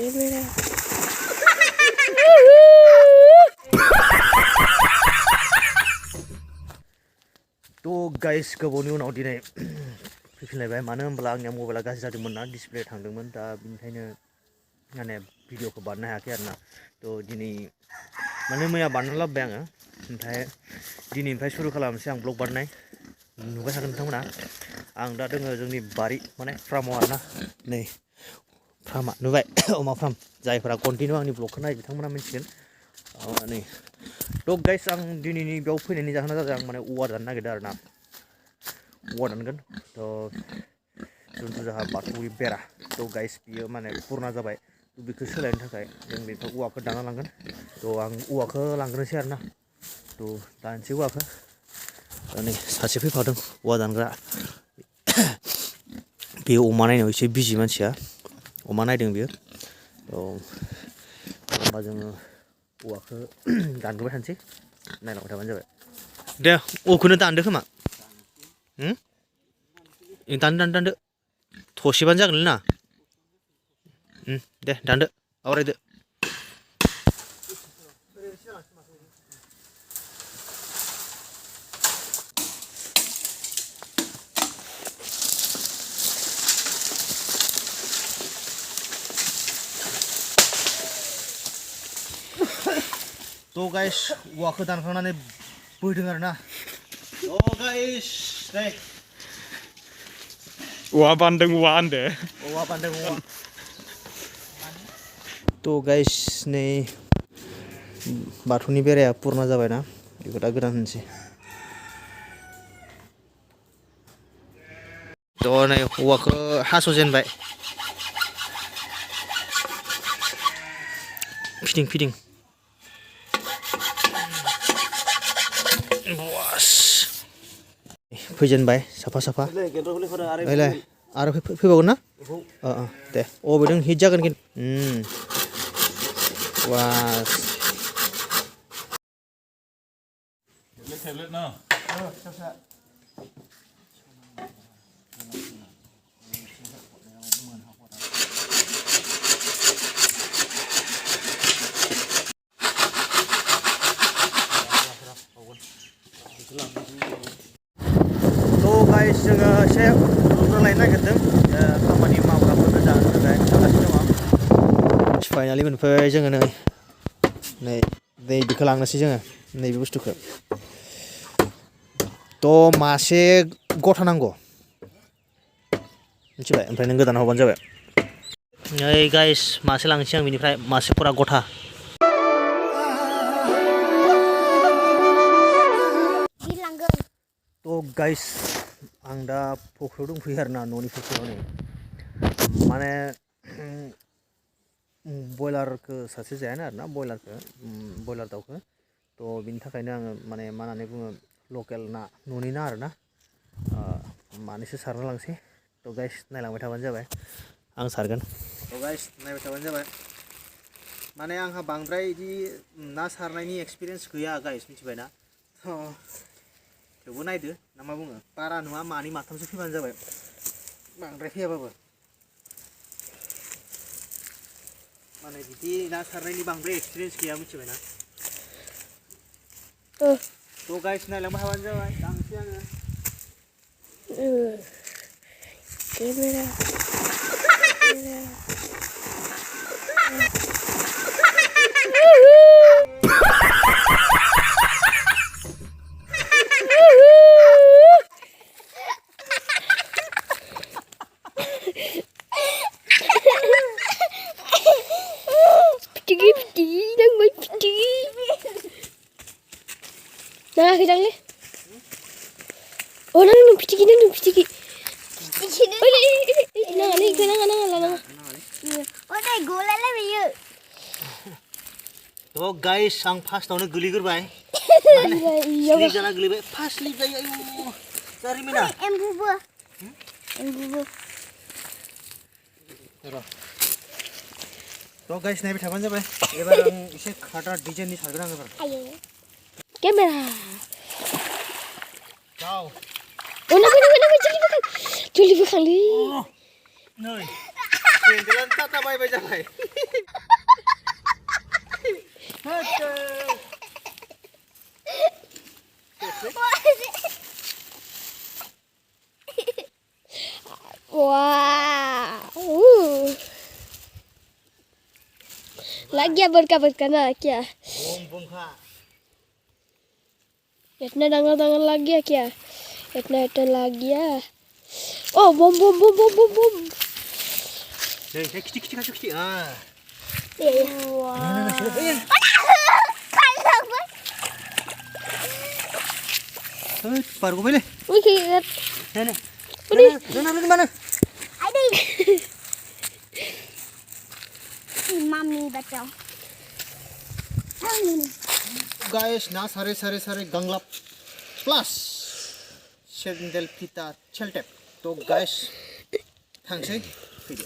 bera. To guys, गोबावनि उनाव दिनै फैफिनलायबाय मानो होनब्ला आंनिया मबाइला गाज्रि जादोंमोन ना डिसप्ले थांदोंमोन दा बिनिखायनो माने भिडिअखौ बानायनो हायाखै आरोना तो दिनै माने मैया बानायना लाबोबाय आङो ओमफ्राय दिनैनिफ्राय सुरु खालामनोसै आं ब्लग बानायनाय नुबाय थागोन नोंथांमोना आं दा दोङो जोंनि बारि माने फार्माव आरोना नै फार्मा नुबाय अमा फार्म जायफोरा कन्टिनिउ आंनि ब्लगखौ नायो बिथांमोना मिथिगोन नै तो गाइस आं दिनैनि बेयाव फैनायनि जाहोना जादों आं माने औवा दाननो नागिरदों आरोना औवा दानगोन तो जोंथ' जोंहा बाथौनि बेरा तो गाइस बियो माने पुरना जाबाय बेखौ सोलायनो थाखाय जों बेखौ औवाखौ दानना लांगोन तो आं औवाखौ लांग्रोनोसै आरोना तो दानसै औवाखौ नै सासे फैफादों औवा दानग्रा बे अमा नायनायाव एसे बिजि मानसिया अमा नायदों बियो तो होमबा जोङो औवाखौ दानग्रोबाय थानोसै नायलांबाय थाबानो जाबाय दे औखौनो दानदो खोमा दानदो थसेबानो जागोन ना दे दानदो आवरायदो तो गाइस औवाखौ दानखांनानै बोदों आरोना तो गाइस नै औवा बान्दों औवा होनदो औवा बान्दों औवा तो गाइस नै बाथौनि बेराया पुरना जाबायना बेखौ दा गोदान होनसै तो नै औवाखौ हास'जेनबाय फिदिं फैजेनबाय साफा ओइलाय आरो फैबावगोन ना दे अबेदों हिट जागोन खिन्थु वास टेबलेट ना तो गाइस जोङो एसे रुग्रोलायनो नागिरदों खामानि मावग्राफोरनो जानो थाखाय जागासिनो दङ फाइनालि मोनफैबाय जोङो नै बेखौ लांनोसै जोङो नैबे बुस्थुखौ तो मासे गथा नांगौ मिथिबाय ओमफ्राय नों गोदाना हरबानो जाबाय नै गाइस मासे लांनोसै आं बिनिफ्राय मासे फुरा गथा तो गाइस आं दा फख्रियाव दंफैयो आरोना न'नि फख्रियाव नै माने बयलारखौ सासे जायानो आरोना बयलार दाउखौ तो बिनि थाखायनो आङो माने मा होननानै बुङो लकेल ना न'नि ना आरोना मानैसो सारना लांसै तो गाइस नायलांबाय थाबानो जाबाय आं सारगोन तो गाइस नायबाय थाबानो जाबाय माने आंहा बांद्राय बिदि ना सारनायनि एक्सपिरियेन्स गैया गाइस मिथिबायना थेवबो नायदो ना मा बुङो बारा नङा मानै माथामसो फैबानो जाबाय बांद्राय फैयाबाबो माने बिदि ना सारनायनि बांद्राय एक्सपिरियेन्स गैया मिथिबायना तो गाइस नायलांबाय थाबानो जाबाय लांसै आङो bera. Piti đang mấy piti. Nah, cái răng đấy. Oh, nang piti. Oh, nang ni, cái nang. Oh, đây gula lah biar. तो गाइस आं फार्स्टआवनो गोलैग्रोबाय स्लिप जाना गोलैबाय फार्स्ट स्लिप जायो आयु जारिमिना Embubu. र' तो गाइस नायबाय थाबानो जाबाय एबार आं एसे खाटा डिजाइननि सारगोन आं एबार Kamera. जाव Oh, nak juli bekang ni. नै पेन्देलानो टाटा बायबाय जाबाय Lagi berka na kia. Bom kha. Itna dangal lagi ya kia. Itna lagi ya. Oh bom. Deh, kecil. Ah. Iya. Nah, sini. Klam. Baru gue pilih. Wih kiat. Nah. Udah. Nah, mana? Ada. Mami baca. Guys, nah sare ganglap plus sendal kita cheltep. तो guys, थांसै फैदो.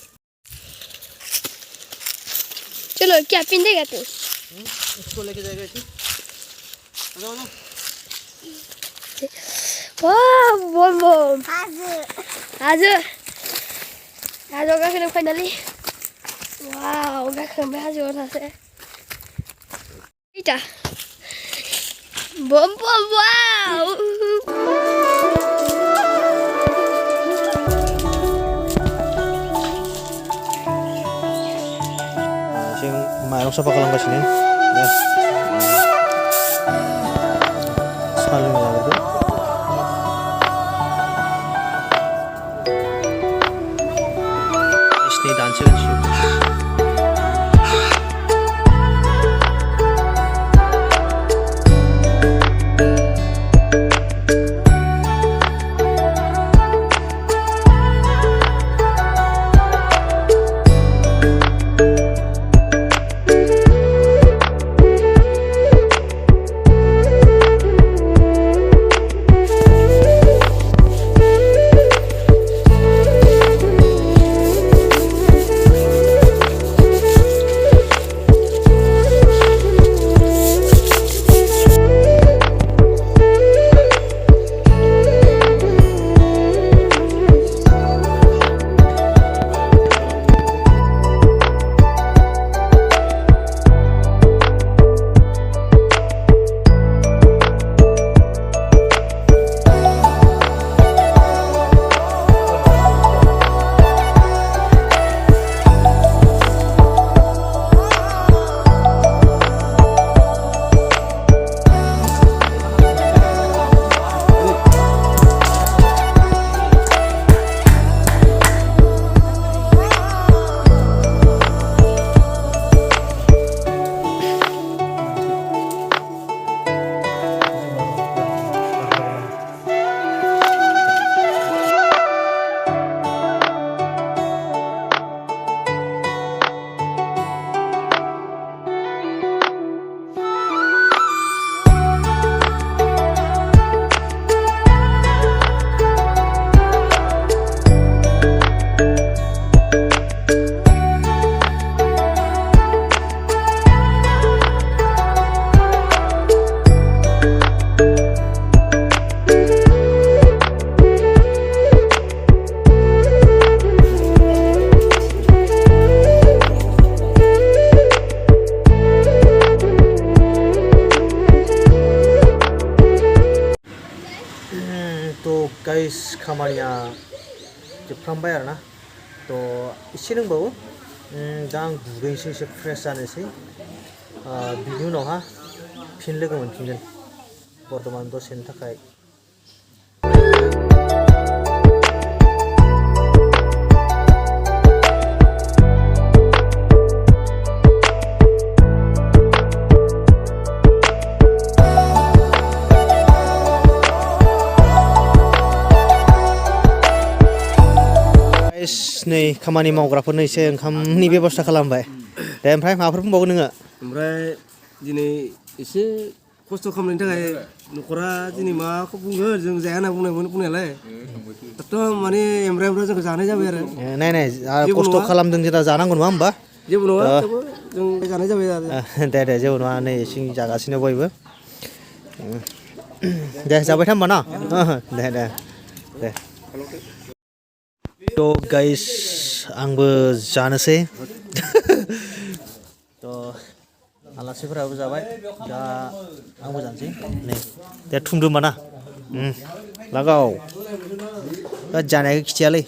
चलो क्या पिंदेगा तू? इसको लेके जाएगा इसे. आओ. Wah, bom. Hazır. Hajo ka kena finally. Wow, ka kena hajo na se. Ita. Bom wow. Sing mairong sa pakalampas niya. Yes. Saling lagi. Ini dancing show. तो गाइस खामानिया जोबफ्रामबाय आरोना तो एसे दंबावो दा आं दुगैनोसै एसे फ्रेश जानोसै बिनि उनावहा फिन लोगो मोनफिनगोन बर्तमान दसेनि थाखाय नै खामानि मावग्राफोरनो एसे ओंखामनि बेबस्था खालामबाय दे ओमफ्राय माबाफोर बुंबावगोन नोङो ओमफ्राय दिनै एसे खस्थ' खालामनायनि थाखाय न'खरा दिनै माखौ बुंगोन जों जाया होनना बुंनायमोन बुंनायालाय दाथ' माने एमब्राया जोंखौ जानाय जाबाय आरो नाय खस्थ' खालामदों जेला जानांगौ नङा होमबा जेबो नङा जों जानाय जाबाय आरो दे जेबो नङा नै एसे जागासिनो बयबो दे जाबाय था होमबा ना दे तो गाइस आंबो जानोसै तो आलासिफोराबो जाबाय दा आंबो जानोसै नै दे थुमदो होमबा ना लागाव दा जानायखौ खिथियालै